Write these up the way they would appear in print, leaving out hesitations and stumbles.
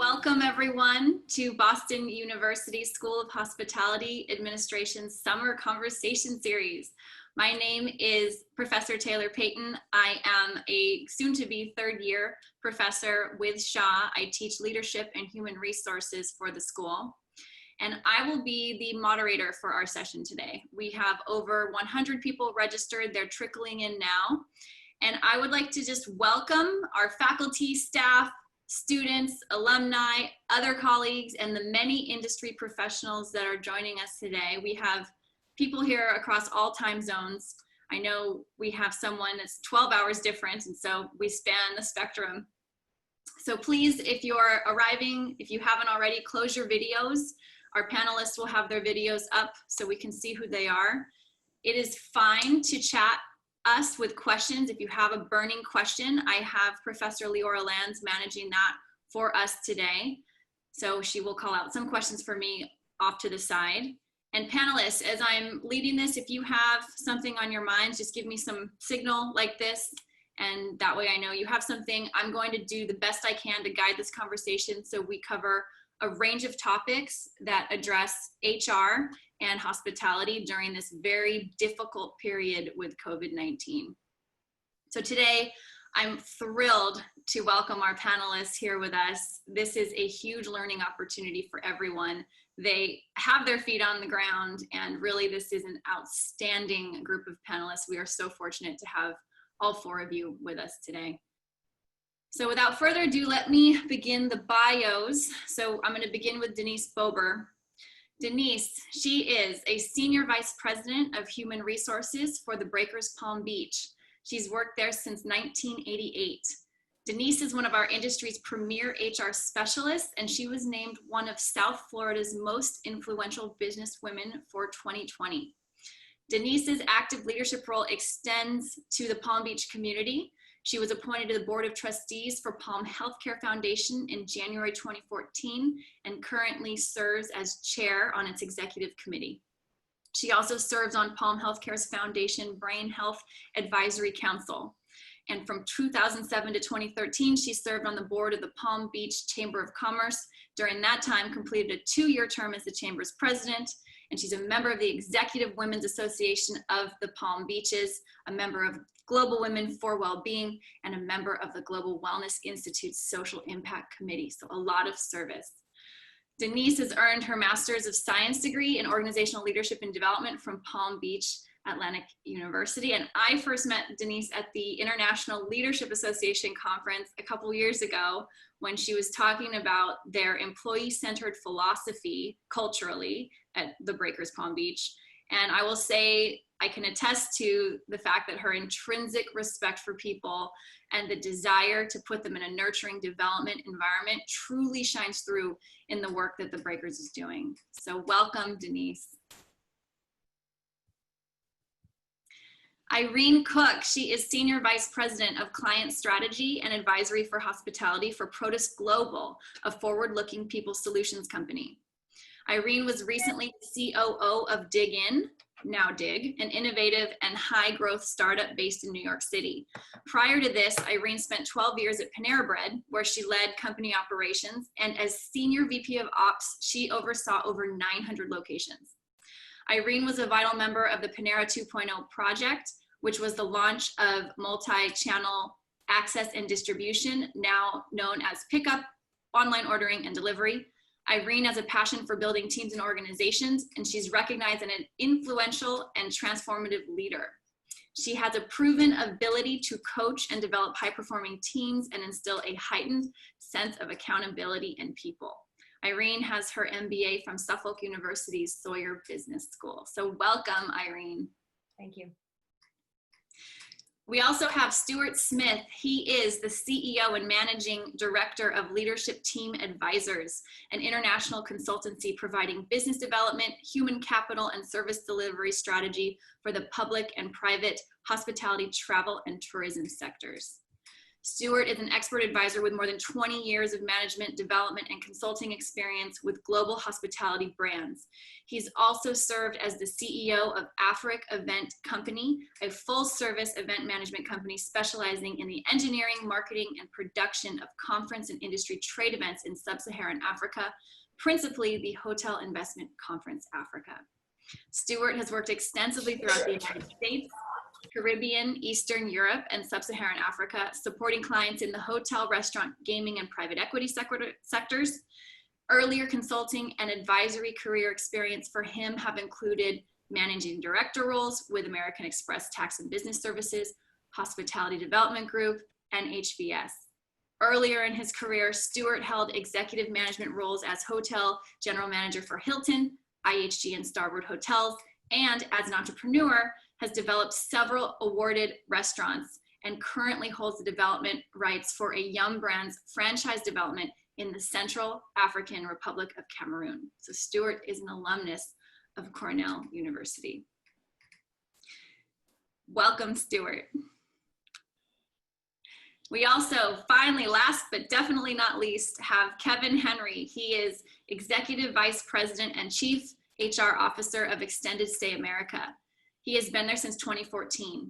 Welcome everyone to Boston University School of Hospitality Administration's Summer Conversation Series. My name is Professor Taylor Peyton. I am a soon-to-be third-year professor with Shaw. I teach leadership and human resources for the school. And I will be the moderator for our session today. We have over 100 people registered. They're trickling in now. And I would like to just welcome our faculty, staff, students, alumni, other colleagues, and the many industry professionals that are joining us today. We have people here across all time zones. I know we have someone that's 12 hours different, and so we span the spectrum. So please, if you're arriving, if you haven't already, close your videos. Our panelists will have their videos up so we can see who they are. It is fine to chat us with questions. If you have a burning question, I have Professor Leora Lands managing that for us today. So she will call out some questions for me off to the side. And panelists, as I'm leading this, if you have something on your minds, just give me some signal like this. And that way I know you have something. I'm going to do the best I can to guide this conversation so we cover a range of topics that address HR and hospitality during this very difficult period with COVID-19. So today, I'm thrilled to welcome our panelists here with us. This is a huge learning opportunity for everyone. They have their feet on the ground, and really this is an outstanding group of panelists. We are so fortunate to have all four of you with us today. So without further ado, let me begin the bios. So I'm going to begin with Denise Bober. Denise, she is a Senior Vice President of Human Resources for the Breakers Palm Beach. She's worked there since 1988. Denise is one of our industry's premier HR specialists, and she was named one of South Florida's most influential business women for 2020. Denise's active leadership role extends to the Palm Beach community. She was appointed to the Board of Trustees for Palm Healthcare Foundation in January 2014 and currently serves as chair on its executive committee. She also serves on Palm Healthcare's Foundation Brain Health Advisory Council. And from 2007 to 2013, she served on the board of the Palm Beach Chamber of Commerce. During that time, completed a 2-year term as the Chamber's president. And she's a member of the Executive Women's Association of the Palm Beaches, a member of Global Women for Wellbeing, and a member of the Global Wellness Institute's Social Impact Committee, so a lot of service. Denise has earned her Master's of Science degree in Organizational Leadership and Development from Palm Beach Atlantic University, and I first met Denise at the International Leadership Association conference a couple years ago when she was talking about their employee-centered philosophy culturally at the Breakers Palm Beach. And I will say, I can attest to the fact that her intrinsic respect for people and the desire to put them in a nurturing development environment truly shines through in the work that the Breakers is doing. So welcome, Denise. Irene Cook, she is Senior Vice President of Client Strategy and Advisory for Hospitality for Protis Global, a forward-looking people solutions company. Irene was recently COO of Dig In, now Dig, an innovative and high-growth startup based in New York City. Prior to this, Irene spent 12 years at Panera Bread, where she led company operations, and as Senior VP of Ops, she oversaw over 900 locations. Irene was a vital member of the Panera 2.0 project, which was the launch of multi-channel access and distribution, now known as pickup, online ordering, and delivery. Irene has a passion for building teams and organizations, and she's recognized as an influential and transformative leader. She has a proven ability to coach and develop high-performing teams and instill a heightened sense of accountability in people. Irene has her MBA from Suffolk University's Sawyer Business School. So welcome, Irene. Thank you. We also have Stuart Smith. He is the CEO and Managing Director of Leadership Team Advisors, an international consultancy providing business development, human capital, and service delivery strategy for the public and private hospitality, travel, and tourism sectors. Stuart is an expert advisor with more than 20 years of management, development, and consulting experience with global hospitality brands. He's also served as the CEO of Afric Event Company, a full-service event management company specializing in the engineering, marketing, and production of conference and industry trade events in sub-Saharan Africa, principally the Hotel Investment Conference Africa. Stuart has worked extensively throughout the United States, Caribbean, Eastern Europe, and Sub-Saharan Africa, supporting clients in the hotel, restaurant, gaming, and private equity sectors. Earlier consulting and advisory career experience for him have included managing director roles with American Express Tax and Business Services, Hospitality Development Group, and HVS. Earlier in his career, Stuart held executive management roles as hotel general manager for Hilton, IHG, and Starwood Hotels, and as an entrepreneur, has developed several awarded restaurants and currently holds the development rights for a Yum Brands franchise development in the Central African Republic of Cameroon. So Stuart is an alumnus of Cornell University. Welcome, Stuart. We also, finally, last but definitely not least, have Kevin Henry. He is Executive Vice President and Chief HR Officer of Extended Stay America. He has been there since 2014.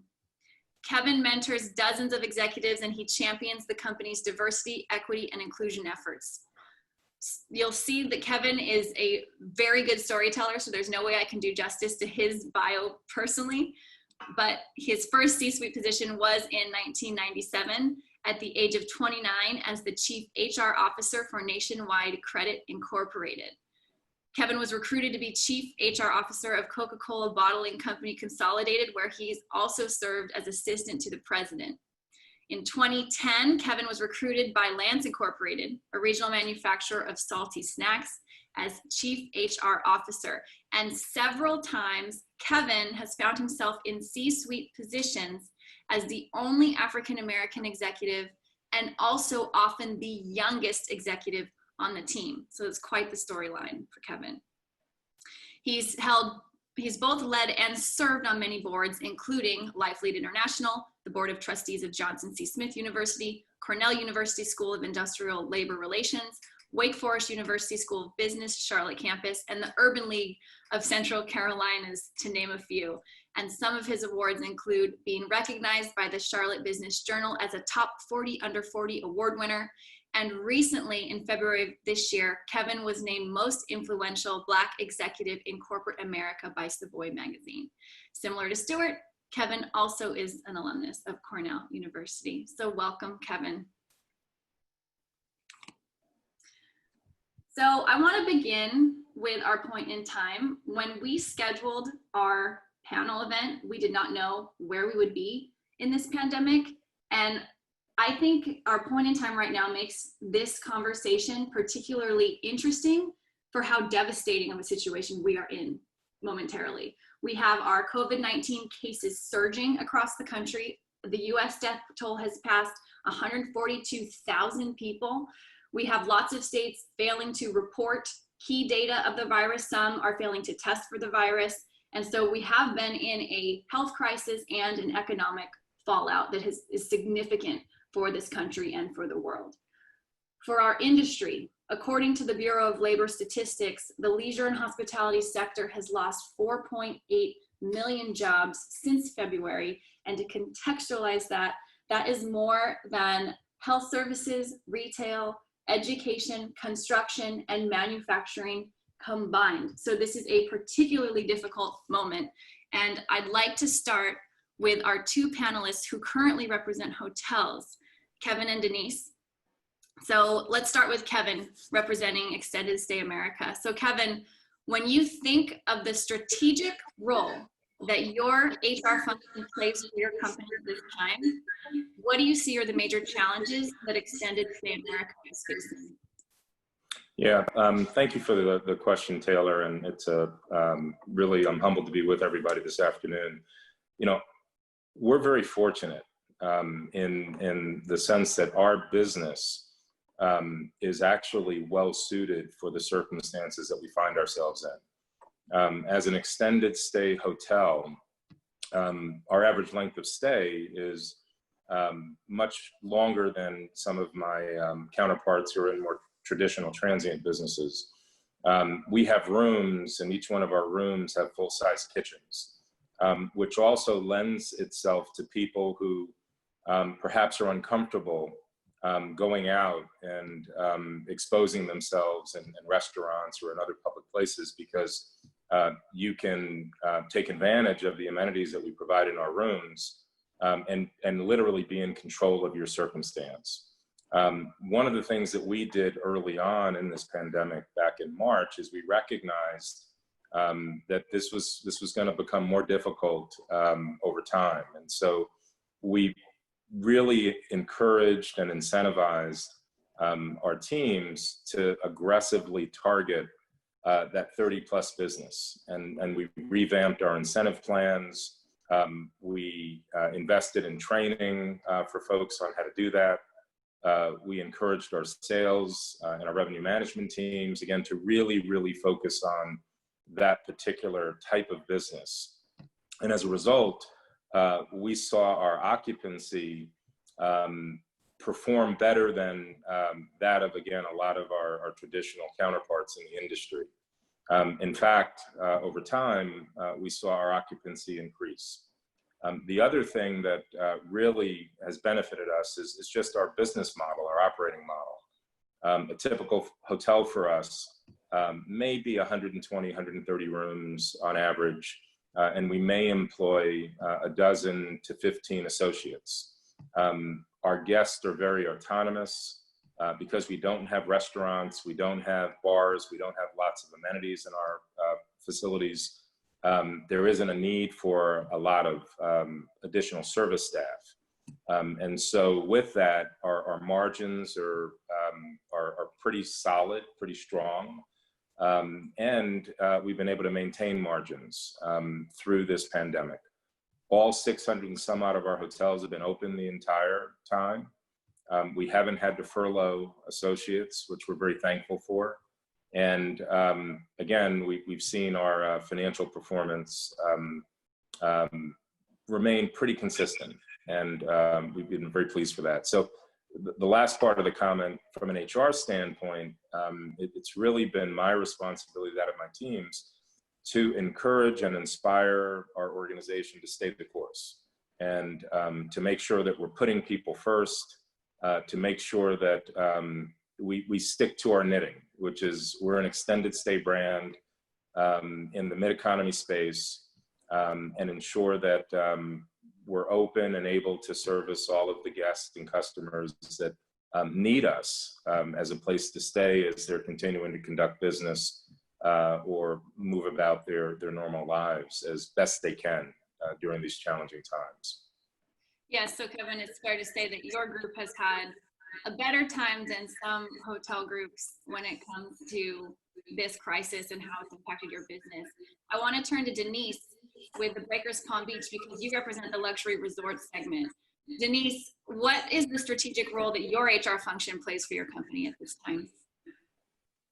Kevin mentors dozens of executives and he champions the company's diversity, equity, and inclusion efforts. You'll see that Kevin is a very good storyteller, so there's no way I can do justice to his bio personally, but his first C-suite position was in 1997 at the age of 29 as the Chief HR Officer for Nationwide Credit Incorporated. Kevin was recruited to be Chief HR Officer of Coca-Cola Bottling Company Consolidated, where he's also served as assistant to the president. In 2010, Kevin was recruited by Lance Incorporated, a regional manufacturer of salty snacks, as Chief HR Officer. And several times, Kevin has found himself in C-suite positions as the only African-American executive and also often the youngest executive on the team. So it's quite the storyline for Kevin. He's both led and served on many boards, including LifeLead International, the Board of Trustees of Johnson C. Smith University, Cornell University School of Industrial Labor Relations, Wake Forest University School of Business, Charlotte campus, and the Urban League of Central Carolinas, to name a few. And some of his awards include being recognized by the Charlotte Business Journal as a top 40 under 40 award winner. And recently, in February of this year, Kevin was named Most Influential Black Executive in Corporate America by Savoy Magazine. Similar to Stuart, Kevin also is an alumnus of Cornell University. So welcome, Kevin. So I want to begin with our point in time. When we scheduled our panel event, we did not know where we would be in this pandemic. And I think our point in time right now makes this conversation particularly interesting for how devastating of a situation we are in momentarily. We have our COVID-19 cases surging across the country. The US death toll has passed 142,000 people. We have lots of states failing to report key data of the virus. Some are failing to test for the virus. And so we have been in a health crisis and an economic fallout that is significant for this country and for the world. For our industry, according to the Bureau of Labor Statistics, the leisure and hospitality sector has lost 4.8 million jobs since February. And to contextualize that, that is more than health services, retail, education, construction, and manufacturing combined. So this is a particularly difficult moment. And I'd like to start with our two panelists who currently represent hotels, Kevin and Denise. So let's start with Kevin representing Extended Stay America. So Kevin, when you think of the strategic role that your HR function plays for your company at this time, what do you see are the major challenges that Extended Stay America is facing? Yeah, thank you for the question, Taylor. And it's really, I'm humbled to be with everybody this afternoon. You know, we're very fortunate in the sense that our business is actually well suited for the circumstances that we find ourselves in. As an extended stay hotel, our average length of stay is much longer than some of my counterparts who are in more traditional transient businesses. We have rooms, and each one of our rooms have full-size kitchens, which also lends itself to people who perhaps are uncomfortable going out and exposing themselves in restaurants or in other public places, because you can take advantage of the amenities that we provide in our rooms and literally be in control of your circumstance. One of the things that we did early on in this pandemic back in March is we recognized that this was going to become more difficult over time. And so we really encouraged and incentivized our teams to aggressively target that 30+ business. And we revamped our incentive plans. We invested in training for folks on how to do that. We encouraged our sales and our revenue management teams, again, to really focus on that particular type of business. And as a result, we saw our occupancy perform better than that of, again, a lot of our traditional counterparts in the industry. In fact, over time, we saw our occupancy increase. The other thing that really has benefited us is just our business model, our operating model. A typical hotel for us may be 120, 130 rooms on average, and we may employ 12 to 15 associates. Our guests are very autonomous because we don't have restaurants, we don't have bars, we don't have lots of amenities in our facilities. There isn't a need for a lot of additional service staff. And so with that, our margins are pretty solid, pretty strong. And we've been able to maintain margins through this pandemic. All 600 and some odd of our hotels have been open the entire time. We haven't had to furlough associates, which we're very thankful for. And again, we've seen our financial performance remain pretty consistent, and we've been very pleased for that. So the last part of the comment, from an HR standpoint, it's really been my responsibility, that of my teams, to encourage and inspire our organization to stay the course, and to make sure that we're putting people first, to make sure that we stick to our knitting, which is we're an extended stay brand in the mid-economy space, and ensure that we're open and able to service all of the guests and customers that need us as a place to stay as they're continuing to conduct business or move about their normal lives as best they can during these challenging times. Yes, so Kevin, it's fair to say that your group has had a better time than some hotel groups when it comes to this crisis and how it's impacted your business. I want to turn to Denise with the Breakers Palm Beach, because you represent the luxury resort segment. Denise, what is the strategic role that your HR function plays for your company at this time?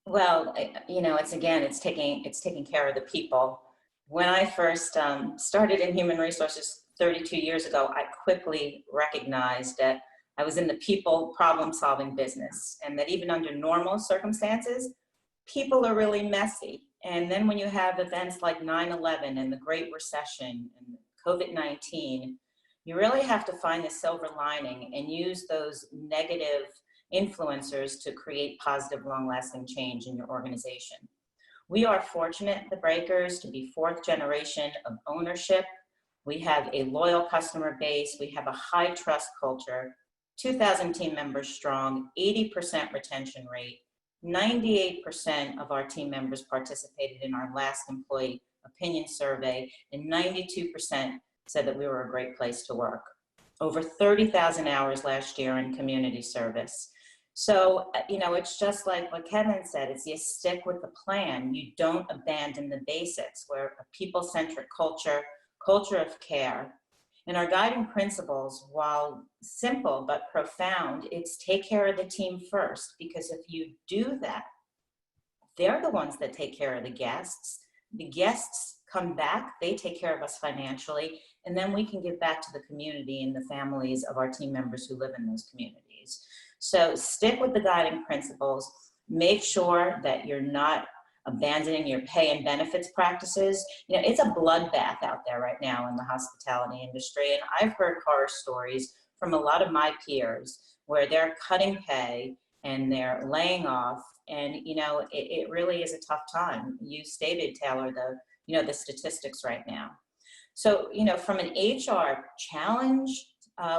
Well, you know, it's taking care of the people. When I first started in human resources 32 years ago, I quickly recognized that I was in the people problem-solving business, and that even under normal circumstances, people are really messy. And then when you have events like 9/11 and the Great Recession and COVID-19, you really have to find the silver lining and use those negative influencers to create positive, long-lasting change in your organization. We are fortunate at the Breakers to be 4th generation of ownership. We have a loyal customer base. We have a high trust culture, 2,000 team members strong, 80% retention rate. 98% of our team members participated in our last employee opinion survey, and 92% said that we were a great place to work. Over 30,000 hours last year in community service. So, you know, it's just like what Kevin said, it's you stick with the plan. You don't abandon the basics. We're a people-centric culture of care. And our guiding principles, while simple but profound, it's take care of the team first, because if you do that, they're the ones that take care of the guests. The guests come back, they take care of us financially, and then we can give back to the community and the families of our team members who live in those communities. So stick with the guiding principles. Make sure that you're not abandoning your pay and benefits practices. You know, it's a bloodbath out there right now in the hospitality industry, and I've heard horror stories from a lot of my peers where they're cutting pay and they're laying off, and you know, it really is a tough time. You stated, Taylor, the statistics right now. So, you know, from an HR challenge,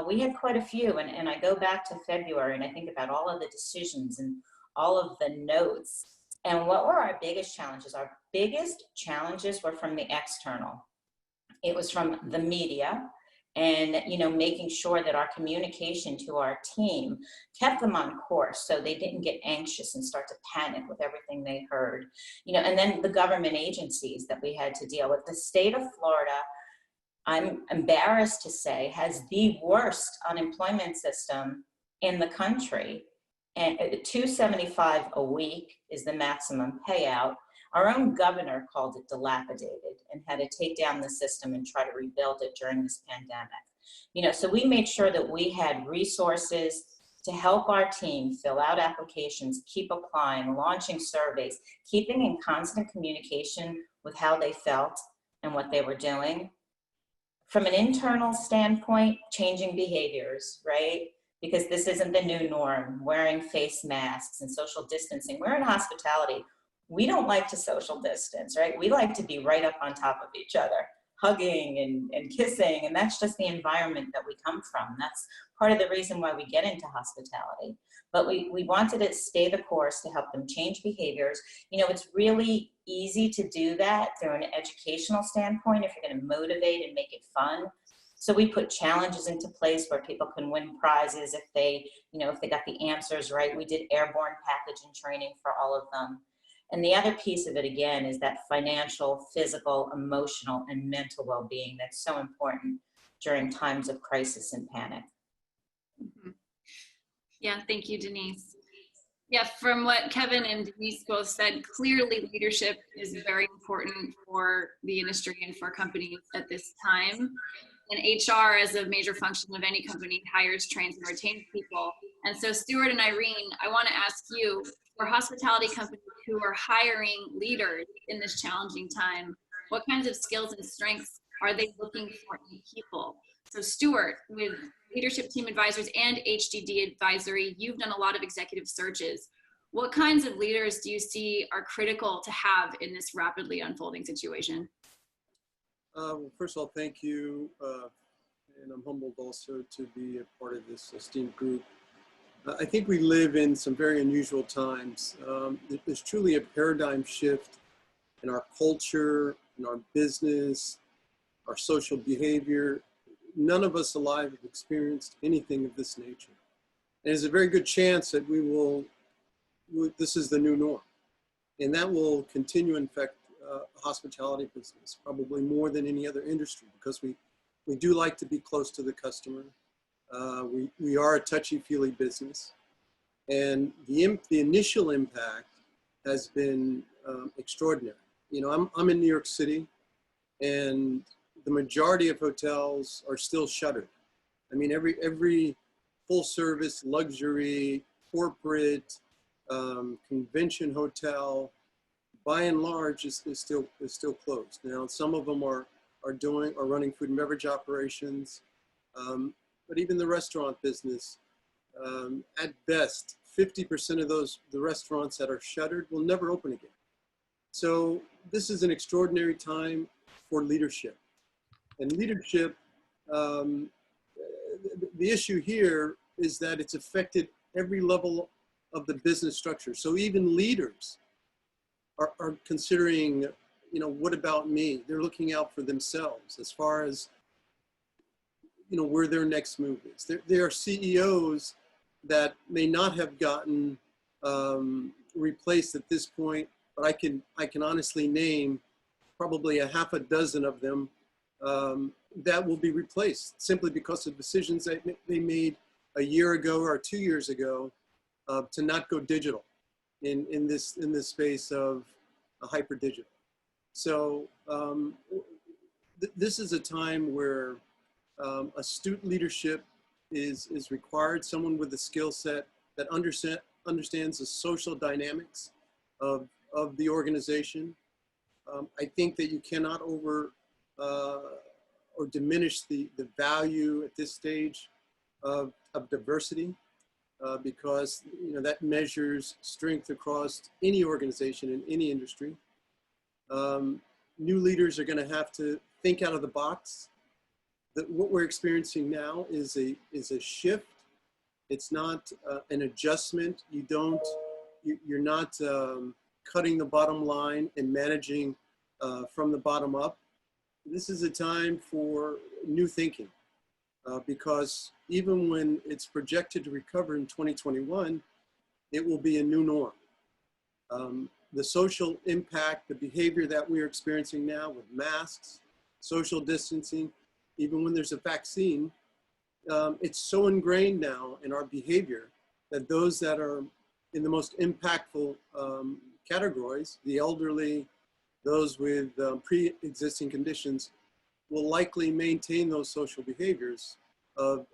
we had quite a few, and I go back to February and I think about all of the decisions and all of the notes. And what were our biggest challenges? Our biggest challenges were from the external. It was from the media, and you know, making sure that our communication to our team kept them on course so they didn't get anxious and start to panic with everything they heard. You know, and then the government agencies that we had to deal with. The state of Florida, I'm embarrassed to say, has the worst unemployment system in the country. And $275 a week is the maximum payout. Our own governor called it dilapidated and had to take down the system and try to rebuild it during this pandemic. You know, so we made sure that we had resources to help our team fill out applications, keep applying, launching surveys, keeping in constant communication with how they felt and what they were doing. From an internal standpoint, changing behaviors, right? Because this isn't the new norm, wearing face masks and social distancing. We're in hospitality. We don't like to social distance, right? We like to be right up on top of each other, hugging and kissing, and that's just the environment that we come from. That's part of the reason why we get into hospitality. But we wanted to stay the course to help them change behaviors. You know, it's really easy to do that through an educational standpoint if you're gonna motivate and make it fun. So we put challenges into place where people can win prizes if they, you know, if they got the answers right. We did airborne pathogen training for all of them. And the other piece of it, again, is that financial, physical, emotional, and mental well-being that's so important during times of crisis and panic. Mm-hmm. Yeah, thank you, Denise. Yeah, from what Kevin and Denise both said, clearly leadership is very important for the industry and for companies at this time. And HR, as a major function of any company, hires, trains, and retains people. And so Stuart and Irene, I want to ask you, for hospitality companies who are hiring leaders in this challenging time, what kinds of skills and strengths are they looking for in people? So Stuart, with Leadership Team Advisors and HDD Advisory, you've done a lot of executive searches. What kinds of leaders do you see are critical to have in this rapidly unfolding situation? Well, first of all, thank you, and I'm humbled also to be a part of this esteemed group. I think we live in some very unusual times. There's truly a paradigm shift in our culture, in our business, our social behavior. None of us alive have experienced anything of this nature. And there's a very good chance that this is the new norm. And that will continue to infect hospitality business, probably more than any other industry, because we do like to be close to the customer. We are a touchy-feely business, and the initial impact has been extraordinary. You know, I'm in New York City, and the majority of hotels are still shuttered. I mean, every full-service, luxury, corporate, convention hotel, by and large, is still closed. Now, some of them are running food and beverage operations, but even the restaurant business, at best, 50% of the restaurants that are shuttered will never open again. So this is an extraordinary time for leadership. And leadership, the issue here is that it's affected every level of the business structure. So even leaders are considering, you know, what about me? They're looking out for themselves as far as, you know, where their next move is. There are CEOs that may not have gotten replaced at this point, but I can honestly name probably a half a dozen of them that will be replaced simply because of decisions that they made a year ago or 2 years ago to not go digital in this space of hyper digital. So this is a time where astute leadership is required, someone with a skill set that understands the social dynamics of the organization. I think that you cannot or diminish the value at this stage of diversity, because that measures strength across any organization in any industry. New leaders are going to have to think out of the box. What we're experiencing now is a shift. It's not an adjustment. You're not cutting the bottom line and managing from the bottom up. This is a time for new thinking, because even when it's projected to recover in 2021, it will be a new norm. The social impact, the behavior that we're experiencing now with masks, social distancing, even when there's a vaccine, it's so ingrained now in our behavior that those that are in the most impactful categories, the elderly, those with pre-existing conditions, will likely maintain those social behaviors of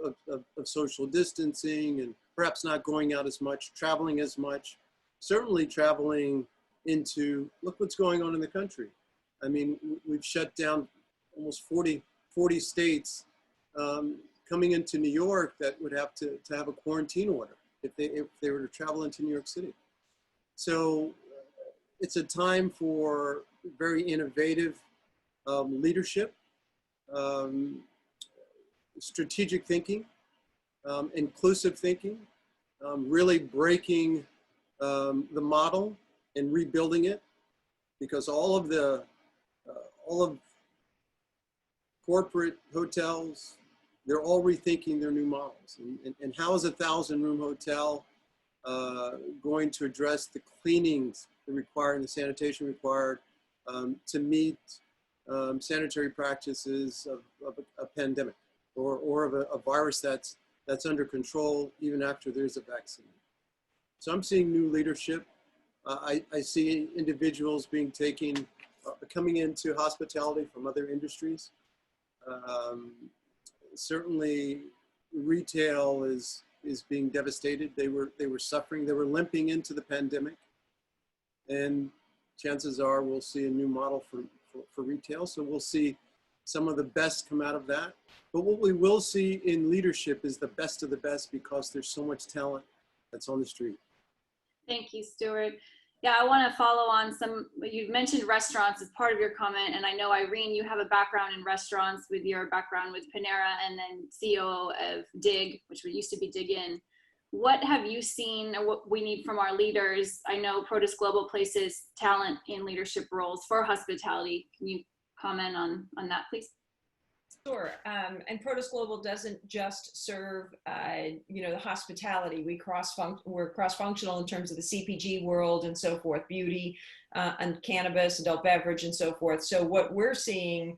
social distancing and perhaps not going out as much, traveling as much, certainly traveling into, look what's going on in the country. I mean, we've shut down almost 40 states coming into New York that would have to have a quarantine order if they were to travel into New York City. So it's a time for very innovative leadership, strategic thinking, inclusive thinking, really breaking the model and rebuilding it, because all of corporate hotels, they're all rethinking their new models. And how is a 1,000-room hotel going to address the cleanings required and the sanitation required to meet sanitary practices of a pandemic or of a virus that's under control even after there's a vaccine? So I'm seeing new leadership. I see individuals coming into hospitality from other industries. Certainly retail is being devastated. They were suffering, they were limping into the pandemic. And chances are we'll see a new model for retail. So we'll see some of the best come out of that. But what we will see in leadership is the best of the best, because there's so much talent that's on the street. Thank you, Stuart. Yeah, I want to follow on you mentioned restaurants as part of your comment, and I know, Irene, you have a background in restaurants with your background with Panera and then COO of DIG, which used to be Dig In. What have you seen or what we need from our leaders? I know Protis Global places talent in leadership roles for hospitality. Can you comment on that, please? Sure, and Protis Global doesn't just serve, the hospitality. We're cross-functional in terms of the CPG world and so forth, beauty and cannabis, adult beverage and so forth. So what we're seeing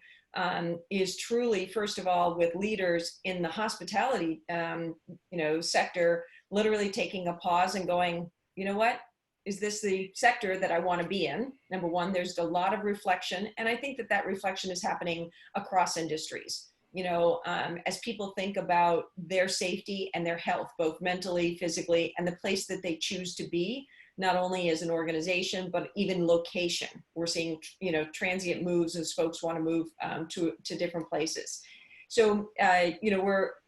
is truly, first of all, with leaders in the hospitality, sector, literally taking a pause and going, you know what? Is this the sector that I want to be in? Number one, there's a lot of reflection. And I think that reflection is happening across industries. As people think about their safety and their health, both mentally, physically, and the place that they choose to be, not only as an organization, but even location. We're seeing, transient moves as folks want to move to different places. So,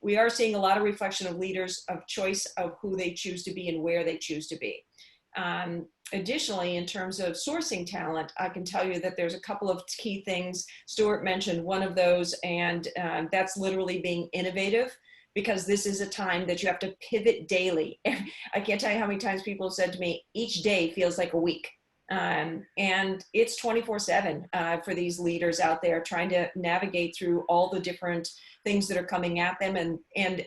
we are seeing a lot of reflection of leaders, of choice of who they choose to be and where they choose to be. Additionally, in terms of sourcing talent, I can tell you that there's a couple of key things. Stuart mentioned one of those, and that's literally being innovative, because this is a time that you have to pivot daily. I can't tell you how many times people have said to me, each day feels like a week. And it's 24/7 for these leaders out there trying to navigate through all the different things that are coming at them and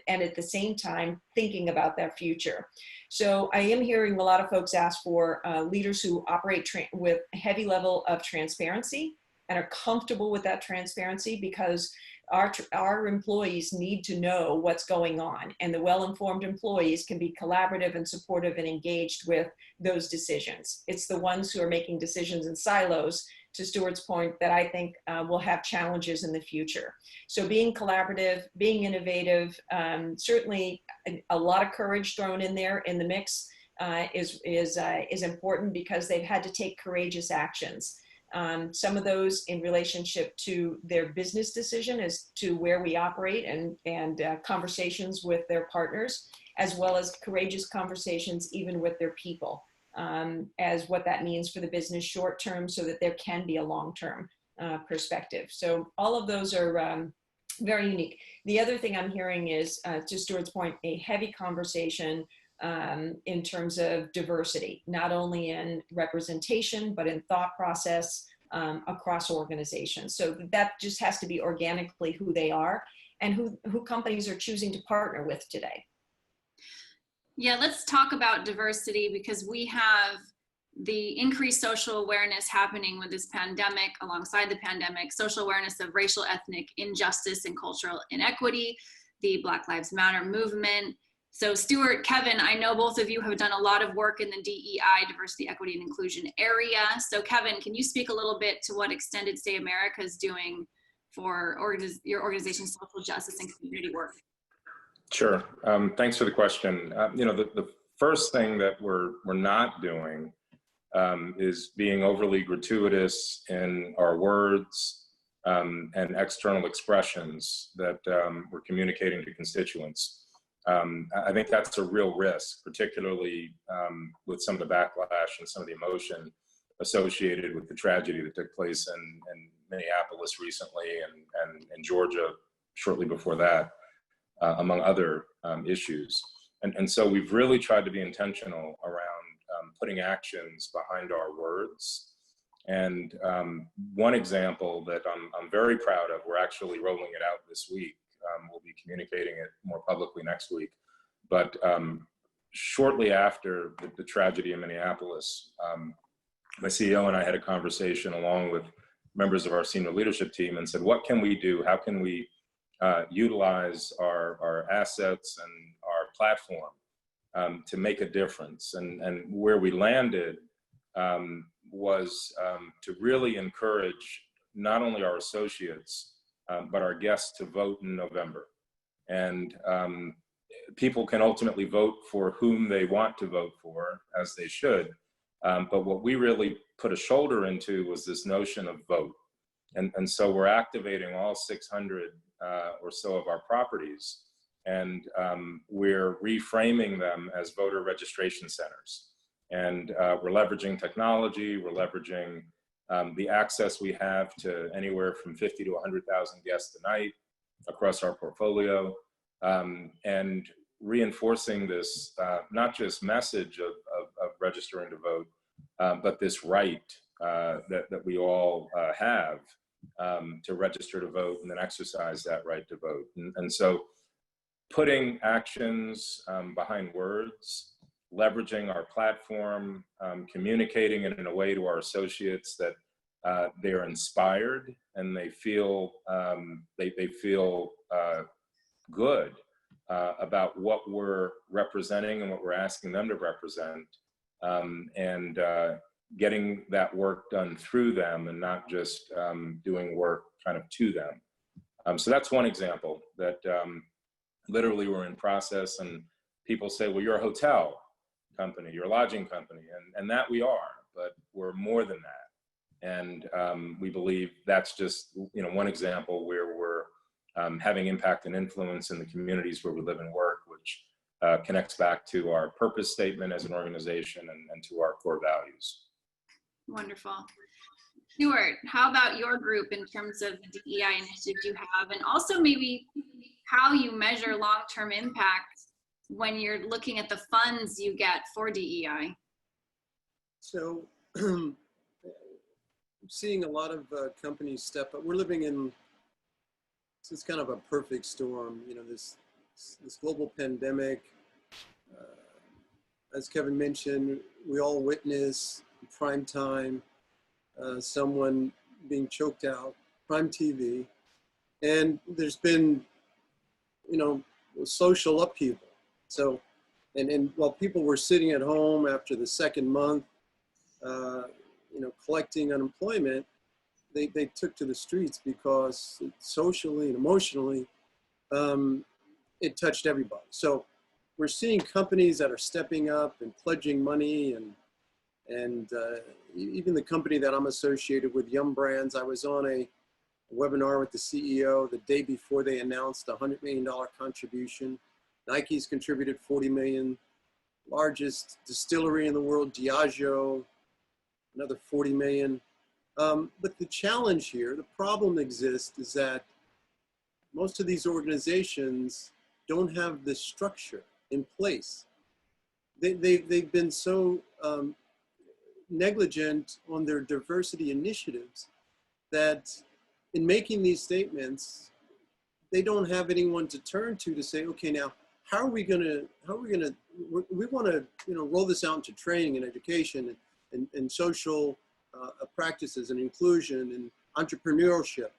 at the same time thinking about their future. So I am hearing a lot of folks ask for leaders who operate with a heavy level of transparency and are comfortable with that transparency, because our employees need to know what's going on, and the well-informed employees can be collaborative and supportive and engaged with those decisions. It's the ones who are making decisions in silos to Stuart's point, that I think will have challenges in the future. So being collaborative, being innovative, certainly a lot of courage thrown in there in the mix is important, because they've had to take courageous actions. Some of those in relationship to their business decision as to where we operate, and conversations with their partners, as well as courageous conversations even with their people, as what that means for the business short term, so that there can be a long-term perspective. So all of those are very unique. The other thing I'm hearing is, to Stuart's point, a heavy conversation in terms of diversity, not only in representation, but in thought process across organizations. So that just has to be organically who they are, and who companies are choosing to partner with today. Yeah, let's talk about diversity, because we have the increased social awareness happening with this pandemic, alongside the pandemic, social awareness of racial, ethnic injustice and cultural inequity, the Black Lives Matter movement. So Stuart, Kevin, I know both of you have done a lot of work in the DEI, diversity, equity, and inclusion area. So Kevin, can you speak a little bit to what Extended Stay America is doing for your organization's social justice and community work? Sure. Thanks for the question. The first thing that we're not doing is being overly gratuitous in our words and external expressions that we're communicating to constituents. I think that's a real risk, particularly with some of the backlash and some of the emotion associated with the tragedy that took place in Minneapolis recently, and in Georgia shortly before that, among other issues. And so we've really tried to be intentional around putting actions behind our words. And one example that I'm very proud of, we're actually rolling it out this week. We'll be communicating it more publicly next week. But shortly after the tragedy in Minneapolis, my CEO and I had a conversation along with members of our senior leadership team and said, what can we do? How can we utilize our assets and our platform to make a difference? And where we landed was to really encourage not only our associates, but our guests to vote in November. And people can ultimately vote for whom they want to vote for, as they should. But what we really put a shoulder into was this notion of vote. And so we're activating all 600 or so of our properties, and we're reframing them as voter registration centers. And we're leveraging technology, we're leveraging the access we have to anywhere from 50 to 100,000 guests a night across our portfolio, and reinforcing this not just message of registering to vote, but this right that we all have to register to vote and then exercise that right to vote. And so putting actions behind words, leveraging our platform, communicating it in a way to our associates that they're inspired and they feel good about what we're representing and what we're asking them to represent, and getting that work done through them and not just doing work kind of to them. So that's one example that literally we're in process, and people say, well, you're a hotel company, you're a lodging company, and that we are, but we're more than that. And we believe that's just one example where we're having impact and influence in the communities where we live and work, which connects back to our purpose statement as an organization and to our core values. Wonderful. Stuart, how about your group in terms of the DEI initiatives you have, and also maybe how you measure long-term impact when you're looking at the funds you get for DEI? So I'm seeing a lot of companies step up. We're living in, it's kind of a perfect storm, this global pandemic. As Kevin mentioned, we all witness prime time, someone being choked out, prime TV, and there's been, social upheaval. So, and while people were sitting at home after the second month, collecting unemployment, they took to the streets because socially and emotionally, it touched everybody. So we're seeing companies that are stepping up and pledging money, and even the company that I'm associated with, Yum Brands, I was on a webinar with the CEO the day before they announced a $100 million contribution. Nike's contributed 40 million, largest distillery in the world, Diageo, another 40 million. But the challenge here, the problem exists, is that most of these organizations don't have this structure in place. They've been so negligent on their diversity initiatives that in making these statements, they don't have anyone to turn to say, okay, now, how are we gonna, we wanna, roll this out into training and education and social practices and inclusion and entrepreneurship.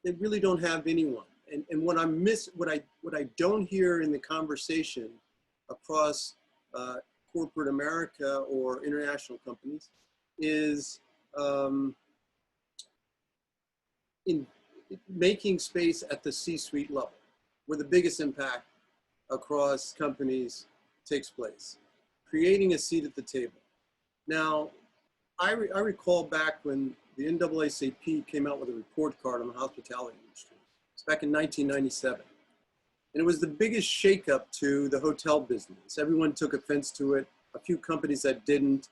They really don't have anyone. And what I don't hear in the conversation across corporate America or international companies is in making space at the C-suite level, where the biggest impact across companies takes place, creating a seat at the table. Now, I recall back when the NAACP came out with a report card on the hospitality industry. It's back in 1997. And it was the biggest shakeup to the hotel business. Everyone took offense to it. A few companies that didn't,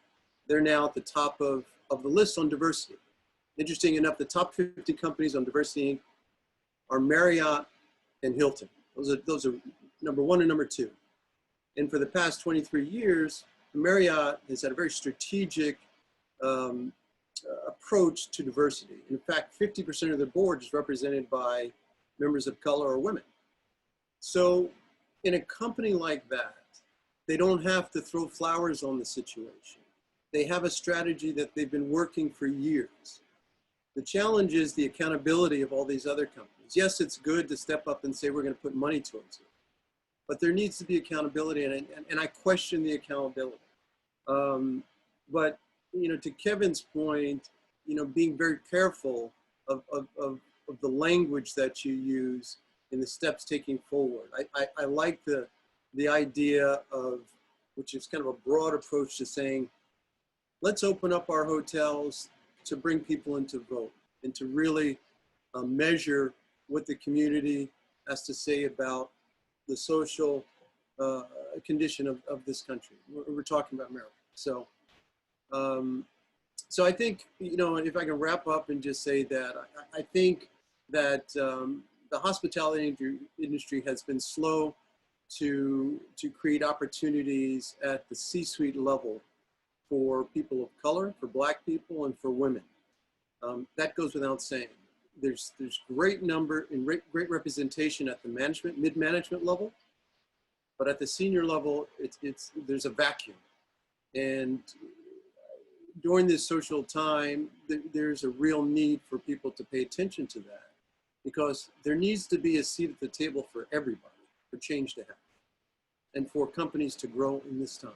they're now at the top of the list on diversity. Interesting enough, the top 50 companies on diversity are Marriott and Hilton. Those are number one and number two. And for the past 23 years, Marriott has had a very strategic approach to diversity. In fact, 50% of their board is represented by members of color or women. So in a company like that, they don't have to throw flowers on the situation. They have a strategy that they've been working for years. The challenge is the accountability of all these other companies. Yes, it's good to step up and say we're going to put money towards it, but there needs to be accountability, and I question the accountability. But to Kevin's point, being very careful of the language that you use in the steps taking forward. I like the idea of, which is kind of a broad approach to saying, let's open up our hotels to bring people in to vote and to really measure what the community has to say about the social condition of this country. We're talking about America. So I think, if I can wrap up and just say that I think that the hospitality industry has been slow to create opportunities at the C-suite level for people of color, for Black people, and for women. That goes without saying. There's great number and great representation at the mid-management level, but at the senior level, there's a vacuum. And during this social time, there's a real need for people to pay attention to that, because there needs to be a seat at the table for everybody, for change to happen, and for companies to grow in this time.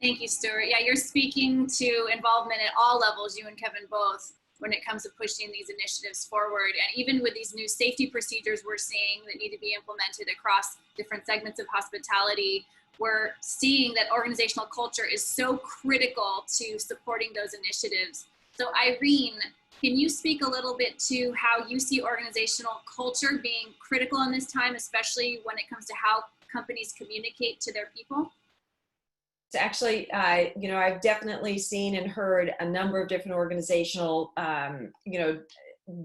Thank you, Stuart. Yeah, you're speaking to involvement at all levels, you and Kevin both, when it comes to pushing these initiatives forward. And even with these new safety procedures we're seeing that need to be implemented across different segments of hospitality, we're seeing that organizational culture is so critical to supporting those initiatives. So Irene, can you speak a little bit to how you see organizational culture being critical in this time, especially when it comes to how companies communicate to their people? Actually, I've definitely seen and heard a number of different organizational,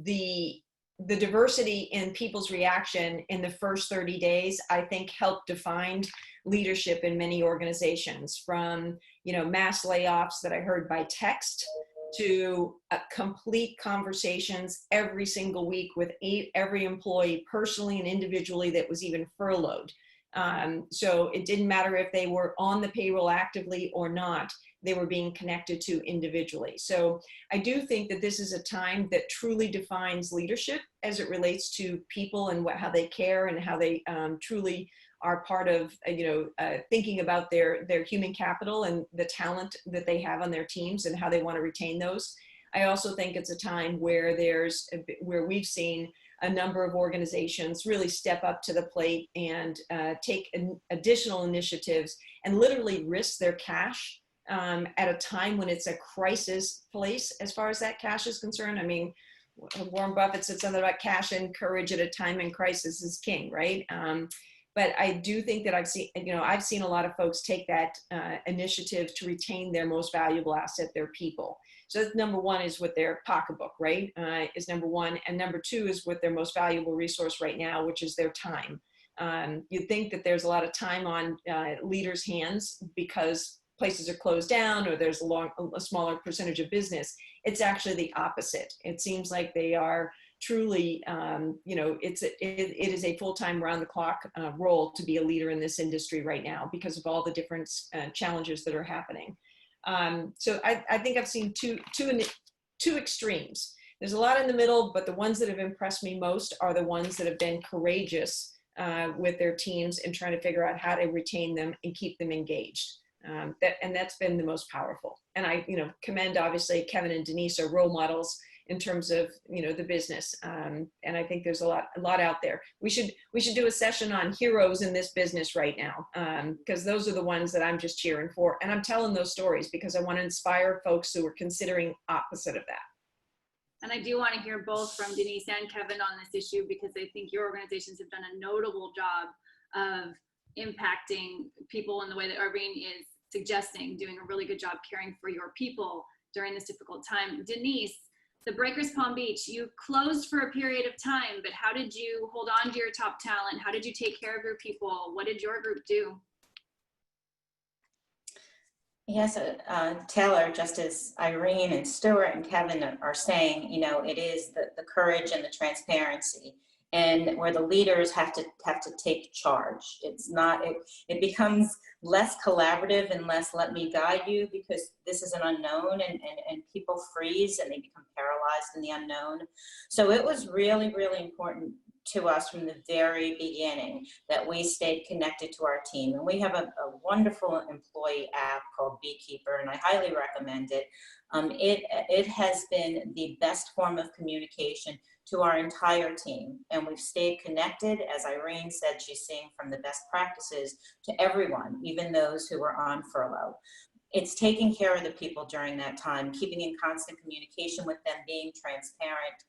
the diversity in people's reaction in the first 30 days, I think helped define leadership in many organizations, from, mass layoffs that I heard by text to complete conversations every single week with every employee personally and individually that was even furloughed. So it didn't matter if they were on the payroll actively or not, they were being connected to individually. So I do think that this is a time that truly defines leadership as it relates to people and how they care and how they truly are part of, thinking about their human capital and the talent that they have on their teams and how they want to retain those. I also think it's a time where where we've seen a number of organizations really step up to the plate and take additional initiatives and literally risk their cash at a time when it's a crisis place as far as that cash is concerned. I mean, Warren Buffett said something about cash and courage at a time in crisis is king, right? But I do think that I've seen a lot of folks take that initiative to retain their most valuable asset, their people. So that's number one, is with their pocketbook, right? Is number one. And number two is with their most valuable resource right now, which is their time. You'd think that there's a lot of time on leaders' hands because places are closed down or there's a smaller percentage of business. It's actually the opposite. It seems like they are truly, it is a full-time round-the-clock role to be a leader in this industry right now because of all the different challenges that are happening. So I think I've seen two extremes. There's a lot in the middle, but the ones that have impressed me most are the ones that have been courageous with their teams and trying to figure out how to retain them and keep them engaged. That's been the most powerful. And I, commend, obviously, Kevin and Denise are role models in terms of, the business. And I think there's a lot out there. We should do a session on heroes in this business right now, because those are the ones that I'm just cheering for. And I'm telling those stories because I want to inspire folks who are considering opposite of that. And I do want to hear both from Denise and Kevin on this issue, because I think your organizations have done a notable job of impacting people in the way that Irene is suggesting, doing a really good job caring for your people during this difficult time. Denise, the Breakers Palm Beach, you closed for a period of time, but how did you hold on to your top talent? How did you take care of your people? What did your group do? Yes, Taylor, just as Irene and Stuart and Kevin are saying, it is the courage and the transparency, and where the leaders have to take charge. It's not, it becomes less collaborative and less let me guide you, because this is an unknown, and people freeze and they become paralyzed in the unknown. So it was really, really important to us from the very beginning that we stayed connected to our team. And we have a wonderful employee app called Beekeeper, and I highly recommend it. It has been the best form of communication to our entire team. And we've stayed connected. As Irene said, she's seeing from the best practices to everyone, even those who were on furlough. It's taking care of the people during that time, keeping in constant communication with them, being transparent.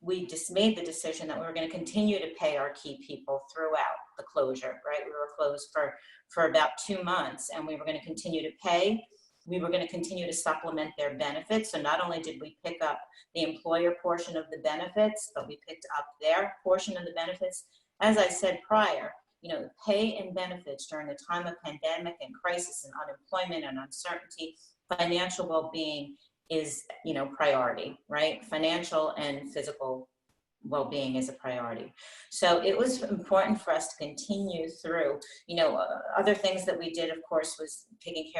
We just made the decision that we were going to continue to pay our key people throughout the closure, right? We were closed for about 2 months, and we were going to continue to pay. We were going to continue to supplement their benefits. So not only did we pick up the employer portion of the benefits, but we picked up their portion of the benefits. As I said prior, pay and benefits during a time of pandemic and crisis and unemployment and uncertainty, financial well-being is, priority, right? Financial and physical well-being is a priority. So it was important for us to continue through, other things that we did, of course, was taking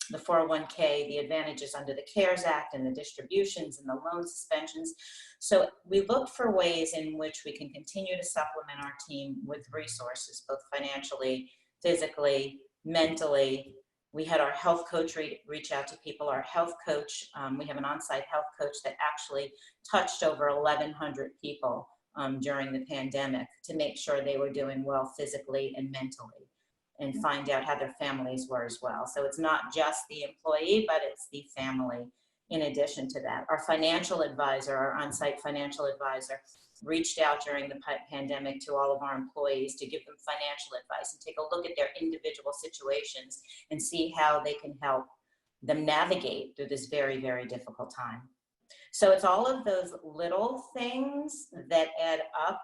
the 401k, the advantages under the CARES Act and the distributions and the loan suspensions. So we looked for ways in which we can continue to supplement our team with resources, both financially, physically, mentally. We had our health coach reach out to people. Our health coach, we have an on-site health coach that actually touched over 1,100 people during the pandemic to make sure they were doing well physically and mentally, and find out how their families were as well. So it's not just the employee, but it's the family in addition to that. Our financial advisor, our on-site financial advisor, reached out during the pandemic to all of our employees to give them financial advice and take a look at their individual situations and see how they can help them navigate through this very, very difficult time. So it's all of those little things that add up.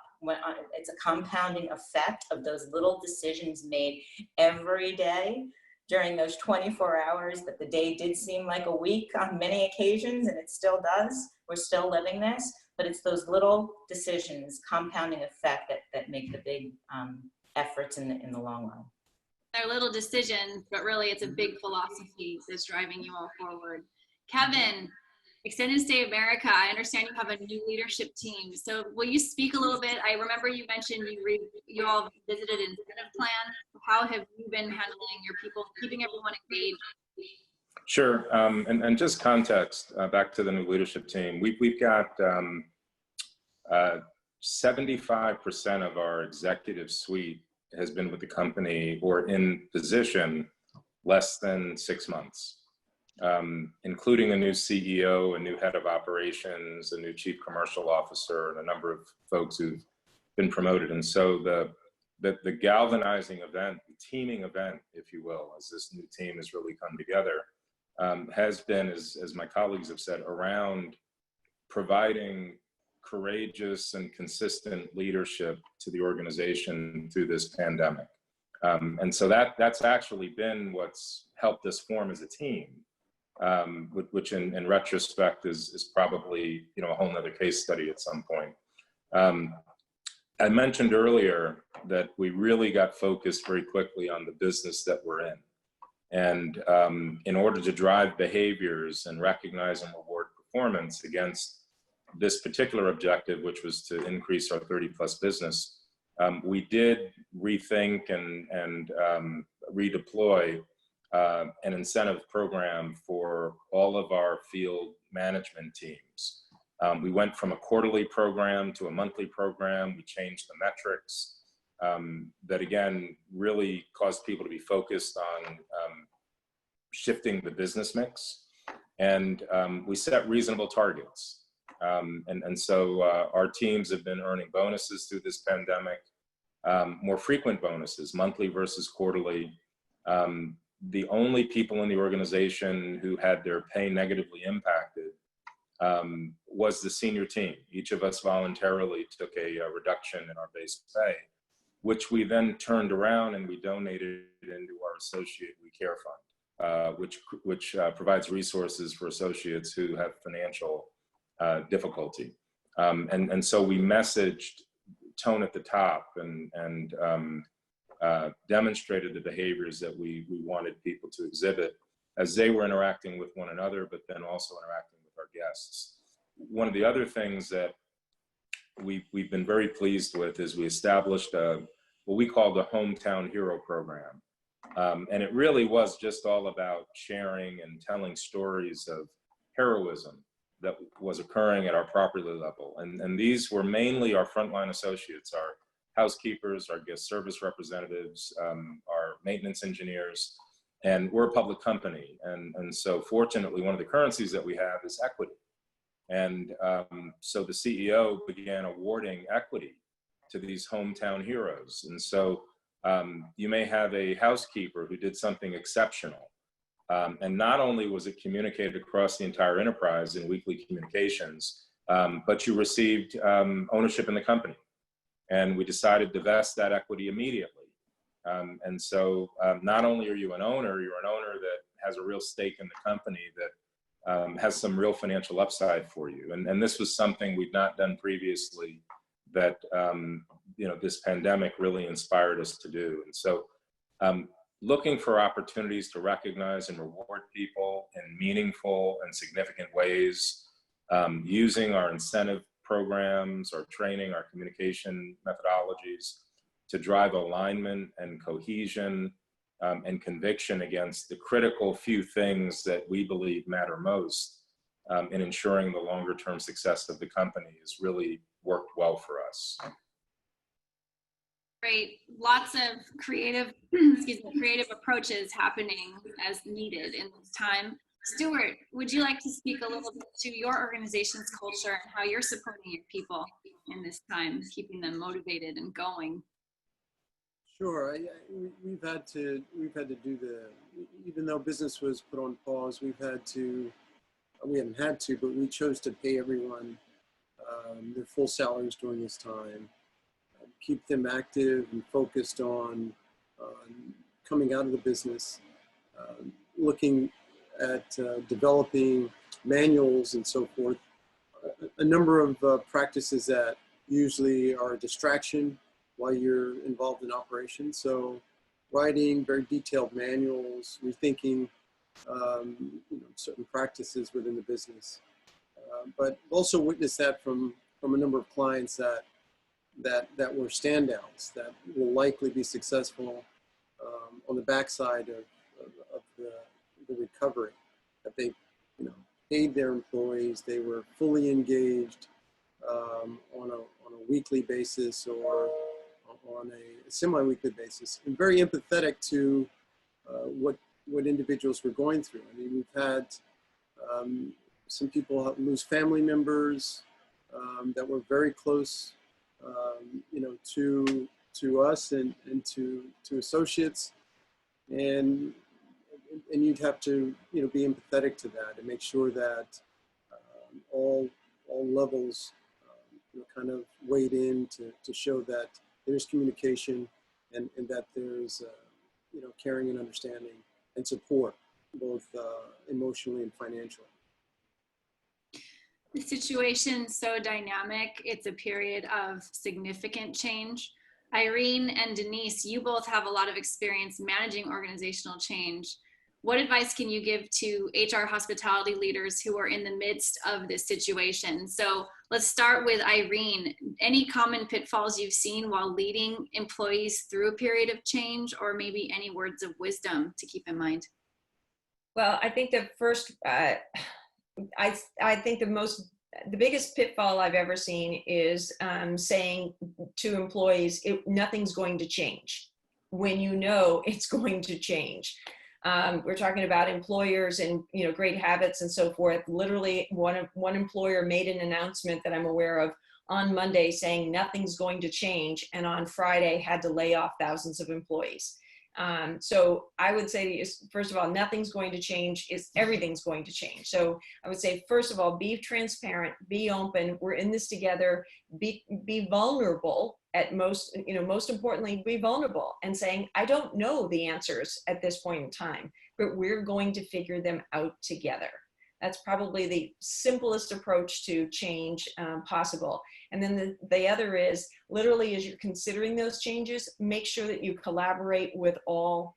It's a compounding effect of those little decisions made every day during those 24 hours that the day did seem like a week on many occasions, and it still does. We're still living this, but it's those little decisions, compounding effect that make the big efforts in the long run. They're little decisions, but really it's a big philosophy that's driving you all forward. Kevin, Extended Stay America, I understand you have a new leadership team. So will you speak a little bit? I remember you mentioned you all visited incentive plan. How have you been handling your people, keeping everyone engaged? Sure. And just context, back to the new leadership team. We've got 75% of our executive suite has been with the company or in position less than 6 months, including a new CEO, a new head of operations, a new chief commercial officer, and a number of folks who've been promoted. And so the galvanizing event, the teaming event, if you will, as this new team has really come together, has been, as my colleagues have said, around providing courageous and consistent leadership to the organization through this pandemic. And so that's actually been what's helped us form as a team, which in retrospect is probably, you know, a whole nother case study at some point. I mentioned earlier that we really got focused very quickly on the business that we're in. And in order to drive behaviors and recognize and reward performance against this particular objective, which was to increase our 30+ business, we did rethink and redeploy an incentive program for all of our field management teams. We went from a quarterly program to a monthly program. We changed the metrics that, again, really caused people to be focused on shifting the business mix. And we set reasonable targets. And so our teams have been earning bonuses through this pandemic, more frequent bonuses, monthly versus quarterly. The only people in the organization who had their pay negatively impacted was the senior team. Each of us voluntarily took a reduction in our base pay, which we then turned around and we donated into our Associate We Care Fund, which provides resources for associates who have financial difficulty. And so we messaged tone at the top and demonstrated the behaviors that we wanted people to exhibit as they were interacting with one another, but then also interacting with our guests. One of the other things that we've been very pleased with is we established what we call the Hometown Hero Program. And it really was just all about sharing and telling stories of heroism that was occurring at our property level. And these were mainly our frontline associates, our housekeepers, our guest service representatives, our maintenance engineers, and we're a public company. And so fortunately, one of the currencies that we have is equity. And so the CEO began awarding equity to these hometown heroes. And so you may have a housekeeper who did something exceptional. And not only was it communicated across the entire enterprise in weekly communications, but you received ownership in the company. And we decided to vest that equity immediately. And so not only are you an owner, you're an owner that has a real stake in the company that has some real financial upside for you. And this was something we'd not done previously that this pandemic really inspired us to do. And so looking for opportunities to recognize and reward people in meaningful and significant ways, using our incentive programs, our training, our communication methodologies to drive alignment and cohesion and conviction against the critical few things that we believe matter most in ensuring the longer term success of the company has really worked well for us. Great. Lots of creative, creative approaches happening as needed in this time. Stuart, would you like to speak a little bit to your organization's culture and how you're supporting your people in this time, keeping them motivated and going? Sure. We've had to do even though business was put on pause, we haven't had to, but we chose to pay everyone their full salaries during this time, keep them active and focused on coming out of the business, looking at developing manuals and so forth. A number of practices that usually are a distraction while you're involved in operations. So writing very detailed manuals, rethinking certain practices within the business. But also witnessed that from a number of clients that were standouts, that will likely be successful on the backside of the recovery. they, paid their employees. They were fully engaged on a weekly basis or on a semi-weekly basis, and very empathetic to what individuals were going through. I mean, we've had some people lose family members that were very close, to us and to associates, and you'd have to be empathetic to that and make sure that all levels kind of weighed in to show that there's communication and that there's caring and understanding and support, both emotionally and financially. The situation's so dynamic. It's a period of significant change. Irene and Denise, you both have a lot of experience managing organizational change. What advice can you give to HR hospitality leaders who are in the midst of this situation? So let's start with Irene. Any common pitfalls you've seen while leading employees through a period of change, or maybe any words of wisdom to keep in mind? Well, I think the first, I think the biggest pitfall I've ever seen is saying to employees, nothing's going to change when you know it's going to change. We're talking about employers and great habits and so forth. Literally, one employer made an announcement that I'm aware of on Monday saying nothing's going to change, and on Friday had to lay off thousands of employees. So I would say to you, first of all, nothing's going to change, everything's going to change. So I would say, first of all, be transparent, be open. We're in this together. Be vulnerable at most importantly, be vulnerable and saying, I don't know the answers at this point in time, but we're going to figure them out together. That's probably the simplest approach to change possible. And then the other is, literally, as you're considering those changes, make sure that you collaborate with all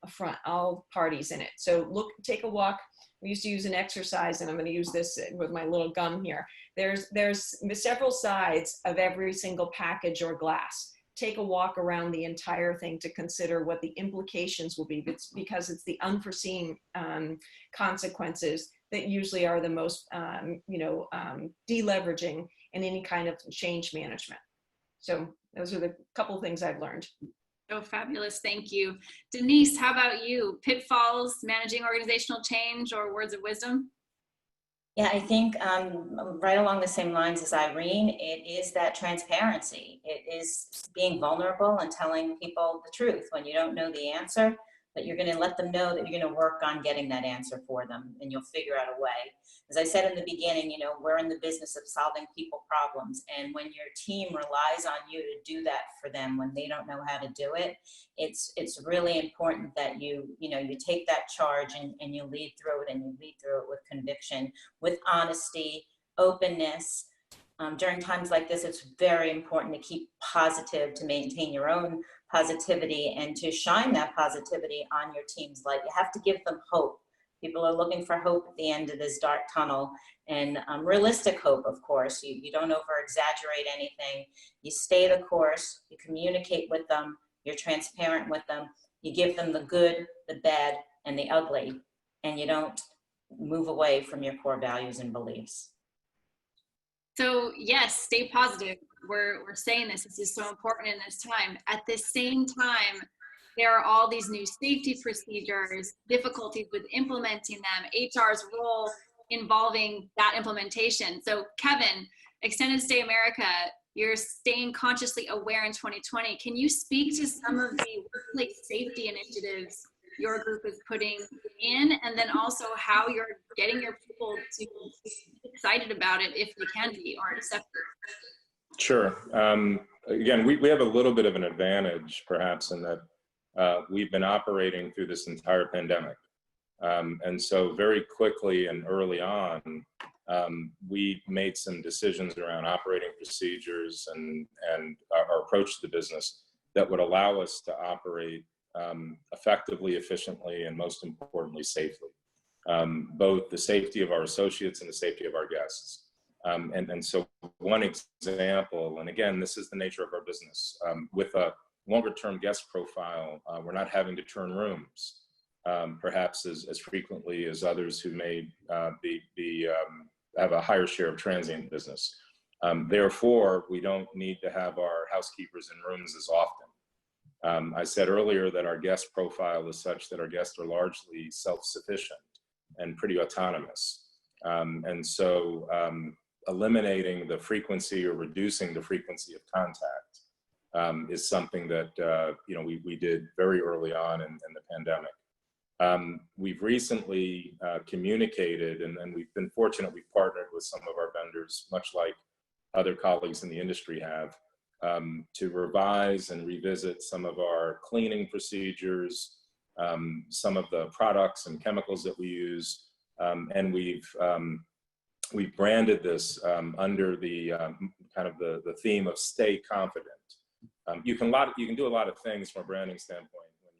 parties in it. So take a walk. We used to use an exercise, and I'm going to use this with my little gum here. There's several sides of every single package or glass. Take a walk around the entire thing to consider what the implications will be, because it's the unforeseen consequences that usually are the most, deleveraging in any kind of change management. So those are the couple things I've learned. Oh, fabulous. Thank you. Denise, how about you? Pitfalls, managing organizational change, or words of wisdom? Yeah, I think right along the same lines as Irene, it is that transparency. It is being vulnerable and telling people the truth when you don't know the answer, but you're going to let them know that you're going to work on getting that answer for them, and you'll figure out a way. As I said in the beginning, we're in the business of solving people problems, and when your team relies on you to do that for them when they don't know how to do it, it's really important that you take that charge and you lead through it, and you lead through it with conviction, with honesty, openness. During times like this, it's very important to keep positive, to maintain your own positivity, and to shine that positivity on your team's light. You have to give them hope. People are looking for hope at the end of this dark tunnel, and realistic hope, of course. You don't over-exaggerate anything. You stay the course, you communicate with them, you're transparent with them, you give them the good, the bad, and the ugly, and you don't move away from your core values and beliefs. So yes, stay positive. We're saying this is so important in this time. At the same time, there are all these new safety procedures, difficulties with implementing them, HR's role involving that implementation. So Kevin, Extended Stay America, you're staying consciously aware in 2020. Can you speak to some of the workplace safety initiatives your group is putting in, and then also how you're getting your people to be excited about it if they can be, or accept it? Sure. Again, we have a little bit of an advantage, perhaps, in that we've been operating through this entire pandemic. And so very quickly and early on, we made some decisions around operating procedures and our approach to the business that would allow us to operate effectively, efficiently, and most importantly, safely. Both the safety of our associates and the safety of our guests. And so one example, and again, this is the nature of our business, with a longer term guest profile, we're not having to turn rooms. perhaps as frequently as others who may have a higher share of transient business. Therefore, we don't need to have our housekeepers in rooms as often. I said earlier that our guest profile is such that our guests are largely self-sufficient and pretty autonomous. And so eliminating the frequency or reducing the frequency of contact is something that we did very early on in the pandemic. We've recently communicated, and we've been fortunate, we've partnered with some of our vendors, much like other colleagues in the industry have, to revise and revisit some of our cleaning procedures, some of the products and chemicals that we use, and we've branded this under the kind of the theme of stay confident. You can do a lot of things from a branding standpoint when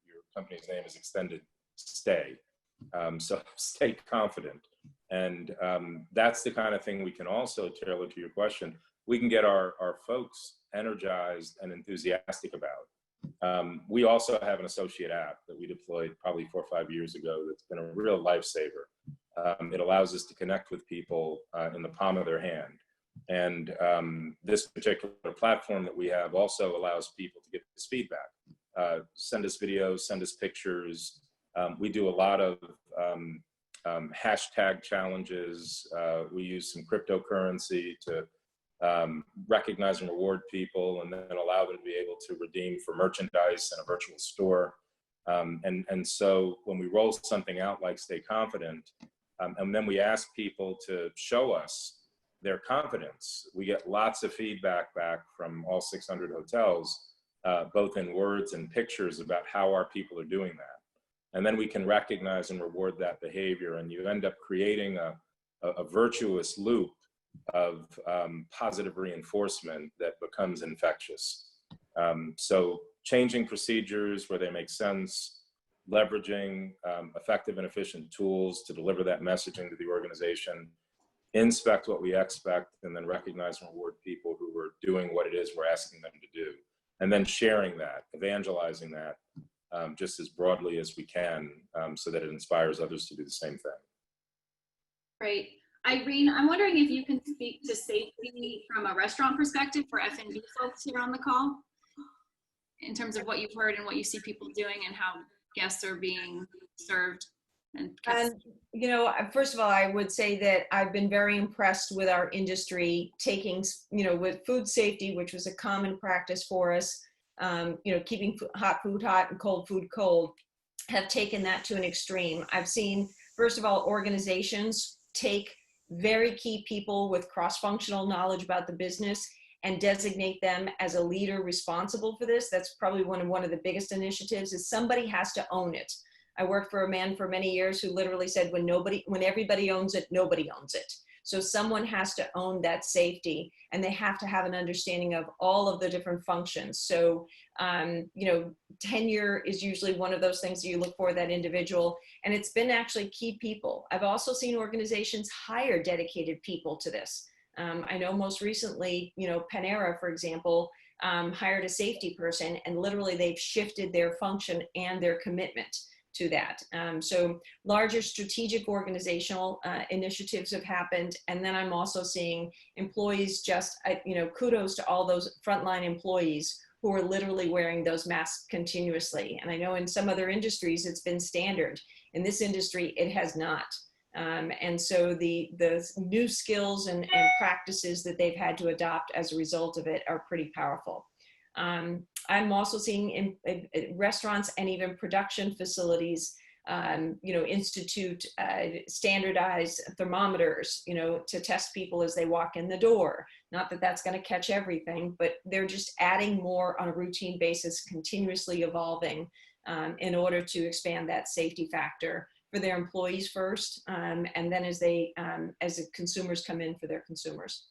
your company's name is extended stay. So stay confident. And that's the kind of thing we can also tailor to your question. We can get our folks energized and enthusiastic about. We also have an associate app that we deployed probably 4 or 5 years ago that's been a real lifesaver. It allows us to connect with people in the palm of their hand. And this particular platform that we have also allows people to get this feedback. Send us videos, send us pictures. We do a lot of hashtag challenges. We use some cryptocurrency to recognize and reward people, and then allow them to be able to redeem for merchandise in a virtual store. And so when we roll something out like Stay Confident, and then we ask people to show us their confidence, we get lots of feedback back from all 600 hotels, both in words and pictures, about how our people are doing that. And then we can recognize and reward that behavior, and you end up creating a virtuous loop of positive reinforcement that becomes infectious. So changing procedures where they make sense, leveraging effective and efficient tools to deliver that messaging to the organization, inspect what we expect, and then recognize and reward people who are doing what it is we're asking them to do. And then sharing that, evangelizing that just as broadly as we can, so that it inspires others to do the same thing. Great. Irene, I'm wondering if you can speak to safety from a restaurant perspective for F&B folks here on the call, in terms of what you've heard and what you see people doing and how guests are being served. And first of all, I would say that I've been very impressed with our industry taking, with food safety, which was a common practice for us, keeping hot food hot and cold food cold, have taken that to an extreme. I've seen, first of all, organizations take very key people with cross-functional knowledge about the business and designate them as a leader responsible for this. That's probably one of the biggest initiatives, is somebody has to own it. I worked for a man for many years who literally said, when everybody owns it, nobody owns it. So someone has to own that safety, and they have to have an understanding of all of the different functions. So, tenure is usually one of those things that you look for, that individual, and it's been actually key people. I've also seen organizations hire dedicated people to this. I know most recently, Panera, for example, hired a safety person, and literally they've shifted their function and their commitment to that. So larger strategic organizational initiatives have happened. And then I'm also seeing employees kudos to all those frontline employees who are literally wearing those masks continuously. And I know in some other industries it's been standard. In this industry, it has not. And so the new skills and practices that they've had to adopt as a result of it are pretty powerful. I'm also seeing in restaurants and even production facilities, institute standardized thermometers, to test people as they walk in the door. Not that that's going to catch everything, but they're just adding more on a routine basis, continuously evolving in order to expand that safety factor for their employees first, and then as the consumers come in for their consumers.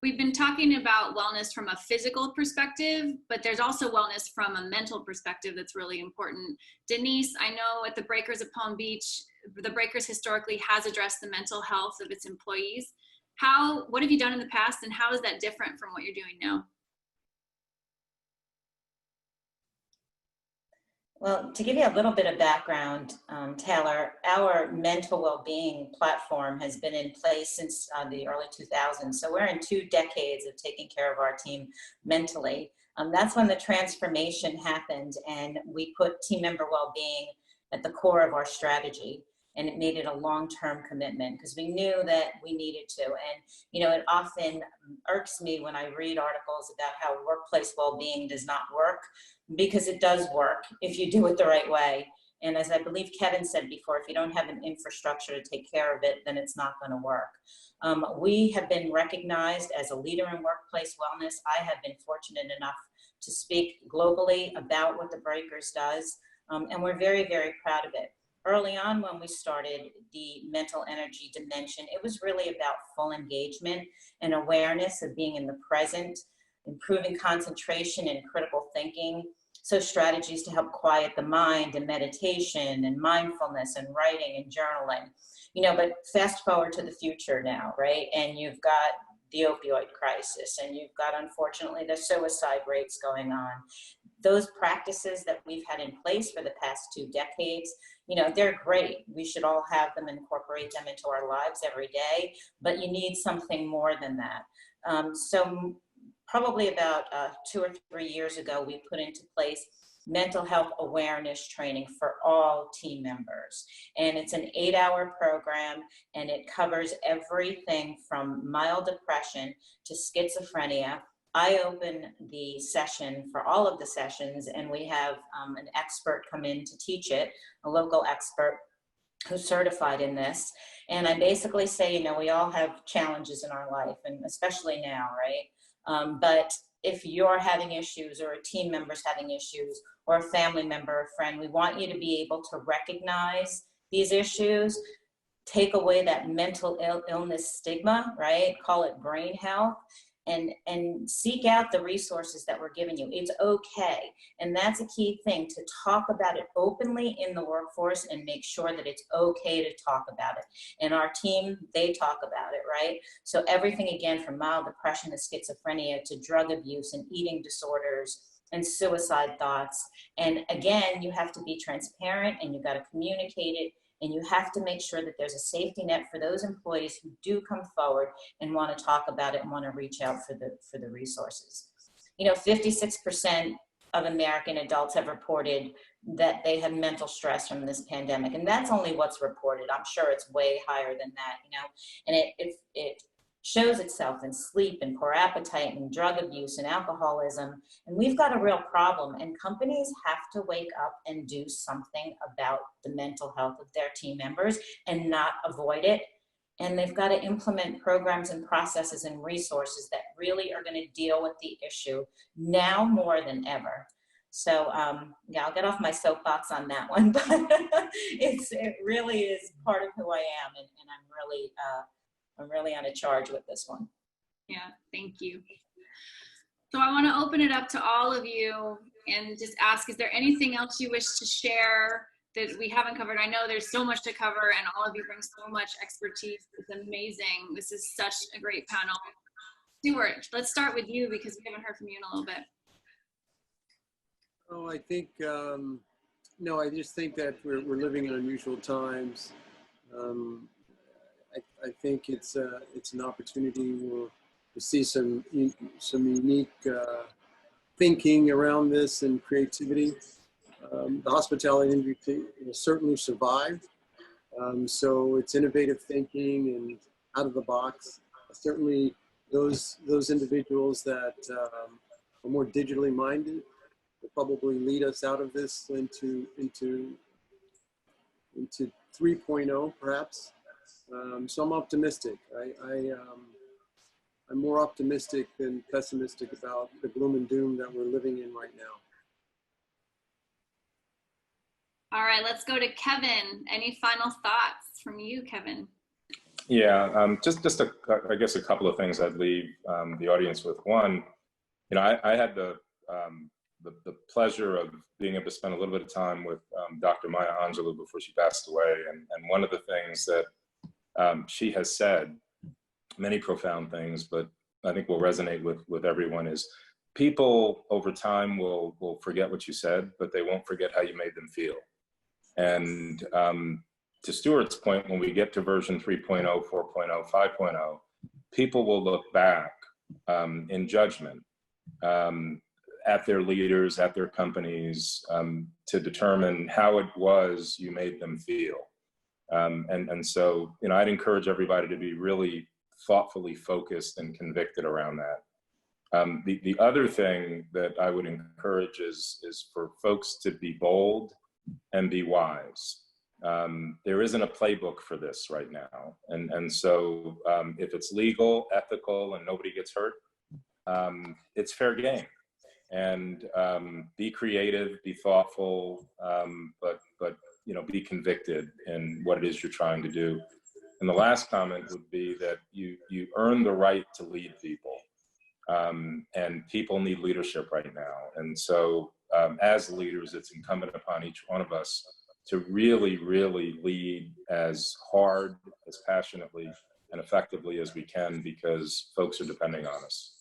We've been talking about wellness from a physical perspective, but there's also wellness from a mental perspective that's really important. Denise, I know at the Breakers of Palm Beach, the Breakers historically has addressed the mental health of its employees. What have you done in the past, and how is that different from what you're doing now? Well, to give you a little bit of background, Taylor, our mental well-being platform has been in place since the early 2000s. So we're in 2 decades of taking care of our team mentally. That's when the transformation happened, and we put team member well-being at the core of our strategy. And it made it a long-term commitment because we knew that we needed to. And, you know, it often irks me when I read articles about how workplace well-being does not work, because it does work if you do it the right way. And as I believe Kevin said before, if you don't have an infrastructure to take care of it, then it's not going to work. We have been recognized as a leader in workplace wellness. I have been fortunate enough to speak globally about what the Breakers does, and we're very, very proud of it. Early on when we started the mental energy dimension, it was really about full engagement and awareness of being in the present, improving concentration and critical thinking. So strategies to help quiet the mind and meditation and mindfulness and writing and journaling. You know, but fast forward to the future now, right? And you've got the opioid crisis, and you've got, unfortunately, the suicide rates going on. Those practices that we've had in place for the past 2 decades, you know, they're great. We should all have them, incorporate them into our lives every day, but you need something more than that. So probably about 2 or 3 years ago, we put into place mental health awareness training for all team members. And it's an 8-hour program, and it covers everything from mild depression to schizophrenia. I open the session for all of the sessions, and we have an expert come in to teach it, a local expert who's certified in this. And I basically say, you know, we all have challenges in our life, and especially now, right? But if you're having issues, or a team member's having issues, or a family member or friend, we want you to be able to recognize these issues, take away that mental illness stigma, right? Call it brain health, and seek out the resources that we're giving you. It's okay. And that's a key thing, to talk about it openly in the workforce and make sure that it's okay to talk about it. And our team, they talk about it, right? So everything, again, from mild depression to schizophrenia to drug abuse and eating disorders and suicide thoughts. And again, you have to be transparent, and you've got to communicate it, and you have to make sure that there's a safety net for those employees who do come forward and want to talk about it and want to reach out for the resources. You know, 56% of American adults have reported that they have mental stress from this pandemic, and that's only what's reported. I'm sure it's way higher than that, you know, and it shows itself in sleep and poor appetite and drug abuse and alcoholism. And we've got a real problem, and companies have to wake up and do something about the mental health of their team members and not avoid it. And they've got to implement programs and processes and resources that really are going to deal with the issue now more than ever. So yeah, I'll get off my soapbox on that one, but it really is part of who I am, and I'm really on a charge with this one. Yeah, thank you. So I want to open it up to all of you and just ask, is there anything else you wish to share that we haven't covered? I know there's so much to cover, and all of you bring so much expertise. It's amazing. This is such a great panel. Stuart, let's start with you, because we haven't heard from you in a little bit. Oh, I think, no, I just think that we're living in unusual times. I think it's an opportunity to see some unique thinking around this and creativity. The hospitality industry certainly survived. So it's innovative thinking and out of the box. Certainly those individuals that are more digitally minded will probably lead us out of this into 3.0 perhaps. So I'm optimistic. I'm more optimistic than pessimistic about the gloom and doom that we're living in right now. All right, let's go to Kevin. Any final thoughts from you, Kevin? Yeah, just I guess a couple of things I'd leave the audience with. One, you know, I had the pleasure of being able to spend a little bit of time with Dr. Maya Angelou before she passed away, and one of the things that she has said, many profound things, but I think will resonate with everyone, is people over time will forget what you said, but they won't forget how you made them feel. And to Stuart's point, when we get to version 3.0, 4.0, 5.0, people will look back in judgment at their leaders, at their companies, to determine how it was you made them feel. And so, you know, I'd encourage everybody to be really thoughtfully focused and convicted around that. The other thing that I would encourage is for folks to be bold and be wise. There isn't a playbook for this right now. And so if it's legal, ethical, and nobody gets hurt, it's fair game. And be creative, be thoughtful, but you know, be convicted in what it is you're trying to do. And the last comment would be that you earn the right to lead people. And people need leadership right now. And so as leaders, it's incumbent upon each one of us to really, really lead as hard, as passionately, and effectively as we can, because folks are depending on us.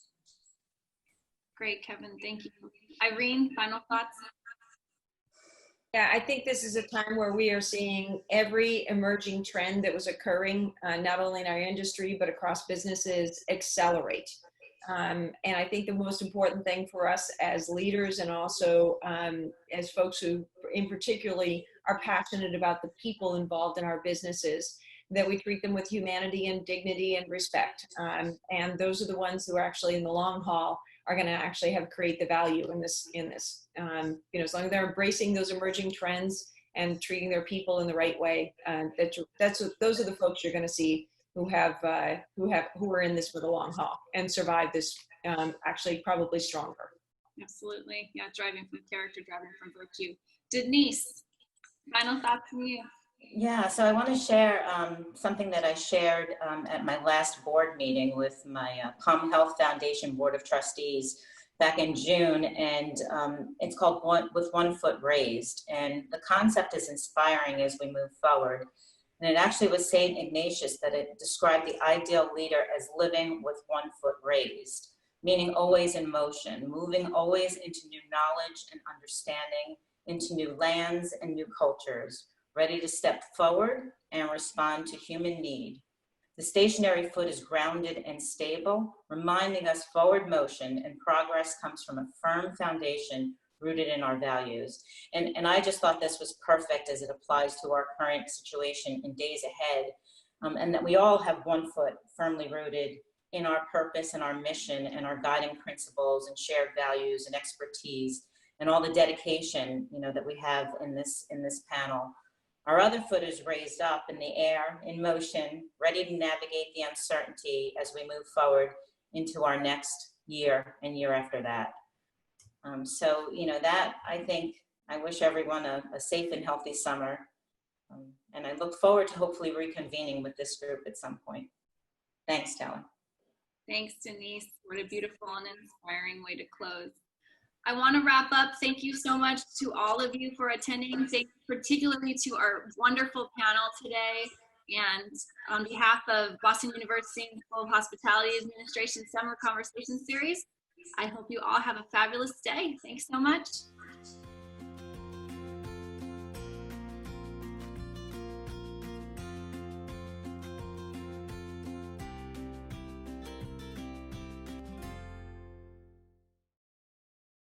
Great, Kevin, thank you. Irene, final thoughts? Yeah, I think this is a time where we are seeing every emerging trend that was occurring, not only in our industry, but across businesses, accelerate. And I think the most important thing for us as leaders, and also as folks who in particularly are passionate about the people involved in our businesses, that we treat them with humanity and dignity and respect. And those are the ones who are actually in the long haul are going to actually create the value in this. You know, as long as they're embracing those emerging trends and treating their people in the right way, those are the folks you're going to see who are in this for the long haul and survive this, actually probably stronger. Absolutely, yeah, driving from character, driving from virtue. Denise, final thoughts from you? Yeah, so I want to share something that I shared at my last board meeting with my Palm Health Foundation Board of Trustees back in June, and it's called With One Foot Raised, and the concept is inspiring as we move forward. And it actually was St. Ignatius that it described the ideal leader as living with one foot raised, meaning always in motion, moving always into new knowledge and understanding, into new lands and new cultures, ready to step forward and respond to human need. The stationary foot is grounded and stable, reminding us forward motion and progress comes from a firm foundation rooted in our values. And I just thought this was perfect as it applies to our current situation in days ahead, and that we all have one foot firmly rooted in our purpose and our mission and our guiding principles and shared values and expertise and all the dedication, you know, that we have in this panel. Our other foot is raised up in the air, in motion, ready to navigate the uncertainty as we move forward into our next year and year after that. So, you know, that I wish everyone a safe and healthy summer. And I look forward to hopefully reconvening with this group at some point. Thanks, Taylor. Thanks, Denise. What a beautiful and inspiring way to close. I want to wrap up. Thank you so much to all of you for attending. Thank you particularly to our wonderful panel today. And on behalf of Boston University School of Hospitality Administration Summer Conversation Series, I hope you all have a fabulous day. Thanks so much.